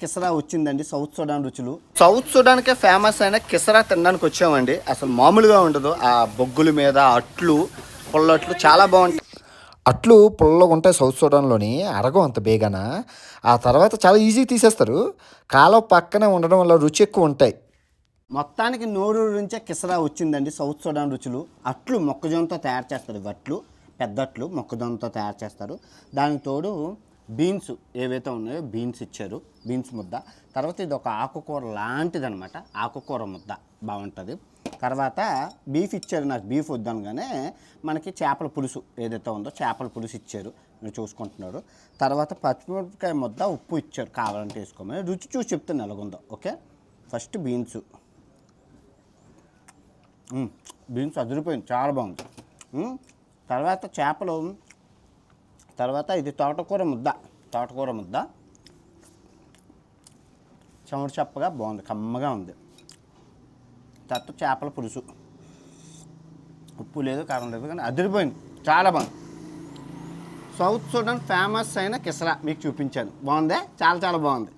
కిసరా వచ్చిందండి. South Sudan రుచులు. South సుడాన్కే famous అయిన కిసరా తినడానికి వచ్చామండి. అసలు మామూలుగా ఉండదు. ఆ బొగ్గుల మీద అట్లు పుల్లట్లు చాలా బాగుంటాయి. అట్లు పుల్లగా ఉంటాయి సౌత్ సుడాన్లోని, అరగవు అంత బేగాన. ఆ తర్వాత చాలా ఈజీ తీసేస్తారు. కాలువ పక్కనే ఉండడం వల్ల రుచి ఎక్కువ ఉంటాయి. మొత్తానికి నోరూరు నుంచే కిసరా వచ్చిందండి. సౌత్ సుడాన్ రుచులు. అట్లు మొక్కజొన్నతో తయారు చేస్తారు. వట్లు పెద్దట్లు మొక్కజొన్నతో తయారు చేస్తారు. దానికి తోడు బీన్స్ ఏవైతే ఉన్నాయో బీన్స్ ఇచ్చారు. బీన్స్ ముద్ద. తర్వాత ఇది ఒక ఆకుకూర లాంటిదనమాట. ఆకుకూర ముద్ద బాగుంటుంది. తర్వాత బీఫ్ ఇచ్చారు. నాకు బీఫ్ వద్దనగానే మనకి చేపల పులుసు ఏదైతే ఉందో చేపల పులుసు ఇచ్చారు. మీరు చూసుకుంటున్నారు. తర్వాత పచ్చిమిరపకాయ ముద్ద ఉప్పు ఇచ్చారు. కావాలంటే వేసుకోమని. రుచి చూసి చెప్తాను ఎలాగుందో. ఓకే, ఫస్ట్ బీన్స్ అదిరిపోయింది, చాలా బాగుంది. తర్వాత చేపలు. తర్వాత ఇది తోటకూర ముద్ద చెమట చప్పగా బాగుంది, కమ్మగా ఉంది. తర్వాత చేపల పులుసు, ఉప్పు లేదు కారం లేదు కానీ అదిరిపోయింది, చాలా బాగుంది. సౌత్ సుడాన్ ఫేమస్ అయిన కిసరా మీకు చూపించాను. బాగుందే, చాలా చాలా బాగుంది.